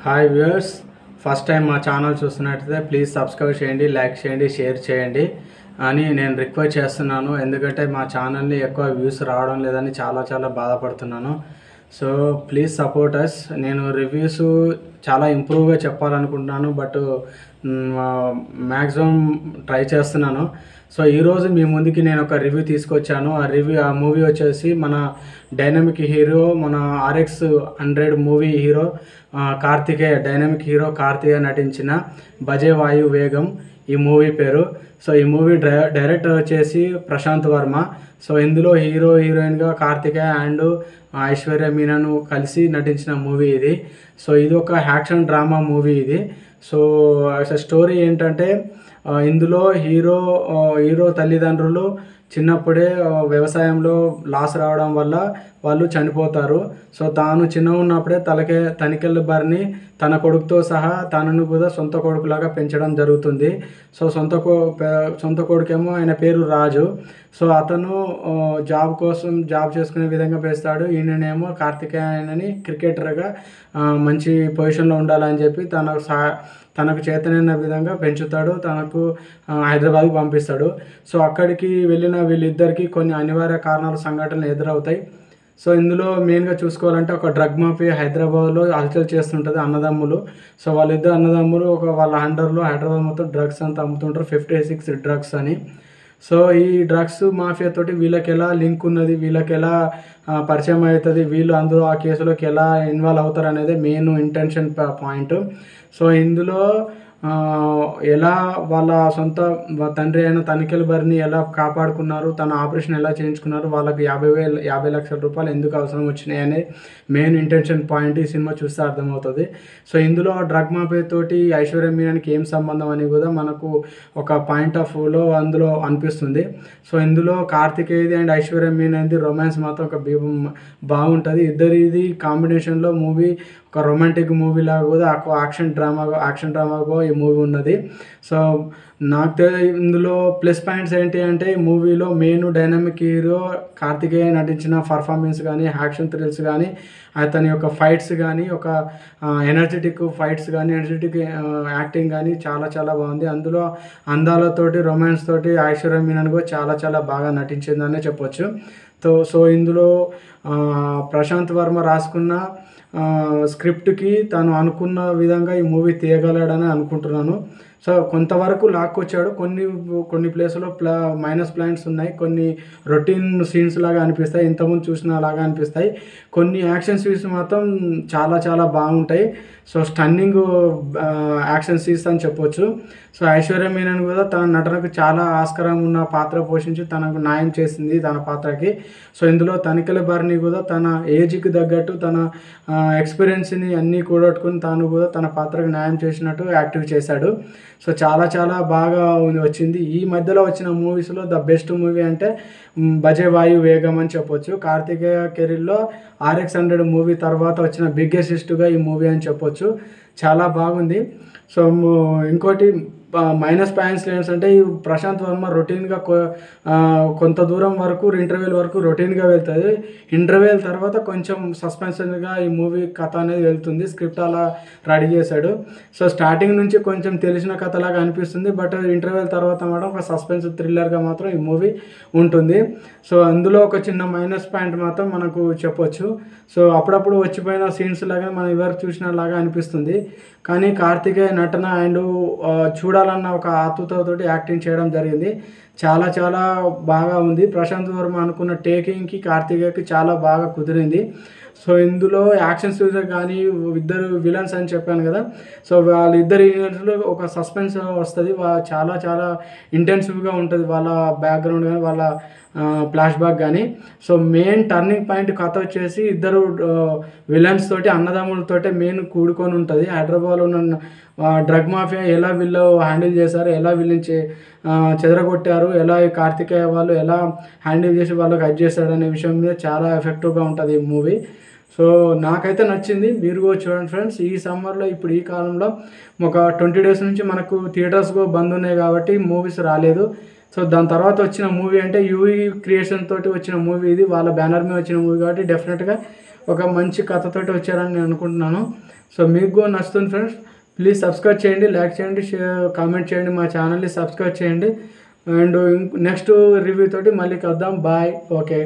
Hi viewers, first time మా channel చూస్తున్నట్లయితే please subscribe చేయండి, లైక్ చేయండి, షేర్ చేయండి అని నేను రిక్వెస్ట్ చేస్తున్నాను. ఎందుకంటే మా ఛానల్ని ఎక్కువ వ్యూస్ రావడం లేదని చాలా బాధపడుతున్నాను. So please support us. నేను రివ్యూస్ చాలా ఇంప్రూవ్గా చెప్పాలనుకుంటున్నాను, బట్ మ్యాక్సిమం ట్రై చేస్తున్నాను. సో ఈరోజు మీ ముందుకి నేను ఒక రివ్యూ తీసుకొచ్చాను. ఆ మూవీ వచ్చేసి మన డైనమిక్ హీరో, మన RX-100 movie hero dynamic hero Karthikeya నటించిన భజే వాయు వేగం ఈ మూవీ పేరు. సో ఈ మూవీ డైరెక్టర్ వచ్చేసి ప్రశాంత్ వర్మ. సో ఇందులో హీరోయిన్గా కార్తికేయ అండ్ ఐశ్వర్య మీనన్ కలిసి నటించిన మూవీ ఇది. సో ఇది ఒక యాక్షన్ డ్రామా మూవీ ఇది. సో స్టోరీ ఏంటంటే, ఇందులో హీరో తల్లిదండ్రులు చిన్నప్పుడే వ్యవసాయంలో లాస్ రావడం వల్ల వాళ్ళు చనిపోతారు. సో తాను చిన్నగా ఉన్నప్పుడే తనికెళ్ళ బారిని తన కొడుకుతో సహా తనను కూడా సొంత కొడుకులాగా పెంచడం జరుగుతుంది. సో సొంత కొడుకేమో ఆయన పేరు రాజు. సో అతను జాబ్ చేసుకునే విధంగా పెంచుతాడు. ఈయననేమో కార్తికేయనని క్రికెటర్గా మంచి పొజిషన్లో ఉండాలని చెప్పి తనకు చేతనైన విధంగా పెంచుతాడు. తనకు హైదరాబాద్కి పంపిస్తాడు. సో అక్కడికి వెళ్ళిన వీళ్ళిద్దరికీ కొన్ని అనివార్య సంఘటనలు ఎదురవుతాయి. సో ఇందులో మెయిన్గా చూసుకోవాలంటే, ఒక డ్రగ్ మాఫియా హైదరాబాద్లో హల్చల్ చేస్తుంటుంది, అన్నదమ్ములు. సో వాళ్ళిద్దరు అన్నదమ్ములు వాళ్ళ అండర్లో హైదరాబాద్ మొత్తం డ్రగ్స్ అంతా అమ్ముతుంటారు, 56 డ్రగ్స్ అని. సో ఈ డ్రగ్స్ మాఫియా తోటి వీళ్ళకి ఎలా లింక్ ఉన్నది, వీళ్ళకి ఎలా పరిచయం అవుతుంది, వీళ్ళు అందులో ఆ కేసులోకి ఎలా ఇన్వాల్వ్ అవుతారు అనేది మెయిన్ ఇంటెన్షన్ పాయింట్. సో ఇందులో ఎలా వాళ్ళ సొంత తండ్రి అయిన తనికెల్ బరిని ఎలా కాపాడుకున్నారు, తన ఆపరేషన్ ఎలా చేయించుకున్నారు, వాళ్ళకి 50 లక్షల రూపాయలు ఎందుకు అవసరం వచ్చినాయి అనే మెయిన్ ఇంటెన్షన్ పాయింట్ ఈ సినిమా చూస్తే అర్థమవుతుంది. సో ఇందులో డ్రగ్ మాఫియా తోటి ఐశ్వర్య మీనన్కి ఏం సంబంధం అని కూడా మనకు ఒక పాయింట్ ఆఫ్ వ్యూలో అందులో అనిపిస్తుంది. సో ఇందులో కార్తికేయది అండ్ ఐశ్వర్య మీనన్ది రొమాన్స్ మాత్రం ఒక బాగుంటుంది. ఇద్దరిది కాంబినేషన్లో మూవీ ఒక రొమాంటిక్ మూవీ లాగా కూడా యాక్షన్ డ్రామాగా ఈ మూవీ ఉన్నది. సో నాకు ఇందులో ప్లస్ పాయింట్స్ ఏంటి అంటే, ఈ మూవీలో మెయిన్ డైనమిక్ హీరో కార్తికేయ నటించిన పర్ఫార్మెన్స్ కానీ, యాక్షన్ థ్రిల్స్ కానీ, అతని యొక్క ఫైట్స్ కానీ, ఒక ఎనర్జెటిక్ ఫైట్స్ కానీ, ఎనర్జెటిక్ యాక్టింగ్ కానీ చాలా బాగుంది. అందులో అందాలతోటి రొమాన్స్ తోటి ఐశ్వర్య మీనన్ కూడా చాలా బాగా నటించిందనే చెప్పొచ్చు. సో ఇందులో ప్రశాంత్ వర్మ రాసుకున్న స్క్రిప్ట్కి తను అనుకున్న విధంగా ఈ మూవీ తీయగలడని అనుకుంటున్నాను. సో కొంతవరకు లాక్కొచ్చాడు. కొన్ని ప్లేసులో మైనస్ పాయింట్స్ ఉన్నాయి. కొన్ని రొటీన్ సీన్స్ లాగా అనిపిస్తాయి, ఇంతకుముందు చూసిన లాగా అనిపిస్తాయి. కొన్ని యాక్షన్ సీన్స్ మాత్రం చాలా బాగుంటాయి. సో స్టన్నింగ్ యాక్షన్ సీన్స్ అని చెప్పొచ్చు. సో ఐశ్వర్య మీనన్ కూడా తన నటనకు చాలా ఆస్కారం ఉన్న పాత్ర పోషించి తనకు న్యాయం చేసింది తన పాత్రకి. సో ఇందులో తనికెల్ బరిని కూడా తన ఏజ్కి తగ్గట్టు తన ఎక్స్పీరియన్స్ని అన్నీ కూడట్టుకుని తాను కూడా తన పాత్రకు న్యాయం చేసినట్టు యాక్టివ్ చేశాడు. సో చాలా బాగా వచ్చింది. ఈ మధ్యలో వచ్చిన మూవీస్లో ద బెస్ట్ మూవీ అంటే భజే వాయు వేగం అని చెప్పొచ్చు. కార్తికేయ కెరీర్లో RX-100 మూవీ తర్వాత వచ్చిన బిగ్గెస్ట్ హిస్ట్గా ఈ మూవీ అని చెప్పొచ్చు. చాలా బాగుంది. సో ఇంకోటి మైనస్ పాయింట్స్ ఏంటంటే, ఈ ప్రశాంత్ వర్మ రొటీన్గా కొంత దూరం వరకు ఇంటర్వెల్ వరకు రొటీన్గా వెళ్తుంది. ఇంటర్వెల్ తర్వాత కొంచెం సస్పెన్షన్గా ఈ మూవీ కథ అనేది వెళ్తుంది. స్క్రిప్ట్ అలా రెడీ చేశాడు. సో స్టార్టింగ్ నుంచి కొంచెం తెలిసిన కథలాగా అనిపిస్తుంది, బట్ ఇంటర్వెల్ తర్వాత మాత్రం ఒక సస్పెన్స్ థ్రిల్లర్గా మాత్రం ఈ మూవీ ఉంటుంది. సో అందులో ఒక చిన్న మైనస్ పాయింట్ మాత్రం మనకు చెప్పొచ్చు. సో అప్పుడప్పుడు వచ్చిపోయిన సీన్స్ లాగా మనం ఎవరికి చూసిన లాగా అనిపిస్తుంది. కానీ కార్తికేయ నటన అండ్ చూడాలన్న ఒక ఆతృతతోటి యాక్టింగ్ చేయడం జరిగింది. చాలా బాగా ఉంది. ప్రశాంత్ వర్మ అనుకున్న టేకింగ్కి కార్తికేయకి చాలా బాగా కుదిరింది. సో ఇందులో యాక్షన్ సీన్స్ కానీ, ఇద్దరు విలన్స్ అని చెప్పాను కదా. సో వాళ్ళిద్దరు విలన్స్లో ఒక సస్పెన్స్ వస్తుంది. చాలా ఇంటెన్సివ్గా ఉంటుంది వాళ్ళ బ్యాక్గ్రౌండ్ కానీ, వాళ్ళ ఫ్లాష్ బ్యాక్ కానీ. సో మెయిన్ టర్నింగ్ పాయింట్ కథ వచ్చేసి ఇద్దరు విలన్స్ తోటి, అన్నదమ్ములతోటే మెయిన్ కూడుకొని ఉంటుంది. హైదరాబాద్లో ఉన్న డ్రగ్ మాఫియా ఎలా వీళ్ళు హ్యాండిల్ చేశారు, ఎలా వీళ్ళని చెదరగొట్టారు, ఎలా కార్తికేయ వాళ్ళు ఎలా హ్యాండిల్ చేసి వాళ్ళకి హెల్ప్ చేశాడు అనే విషయం మీద చాలా ఎఫెక్టివ్గా ఉంటుంది ఈ మూవీ. సో నాకైతే నచ్చింది. మీరు కూడా చూడండి ఫ్రెండ్స్. ఈ సమ్మర్లో ఇప్పుడు ఈ కాలంలో ఒక 20 డేస్ నుంచి మనకు థియేటర్స్ కూడా బంద్ ఉన్నాయి కాబట్టి మూవీస్ రాలేదు. సో దాని తర్వాత వచ్చిన మూవీ అంటే యూవీ క్రియేషన్ తోటి వచ్చిన మూవీ ఇది. వాళ్ళ బ్యానర్ మీద వచ్చిన మూవీ కాబట్టి డెఫినెట్గా ఒక మంచి కథతోటి వచ్చారని నేను అనుకుంటున్నాను. సో మీకు కూడా నచ్చుతుంది ఫ్రెండ్స్. ప్లీజ్ సబ్స్క్రైబ్ చేయండి, లైక్ చేయండి, కామెంట్ చేయండి, మా ఛానల్ని సబ్స్క్రైబ్ చేయండి. అండ్ నెక్స్ట్ రివ్యూ తోటి మళ్ళీ కలుద్దాం. బాయ్. ఓకే.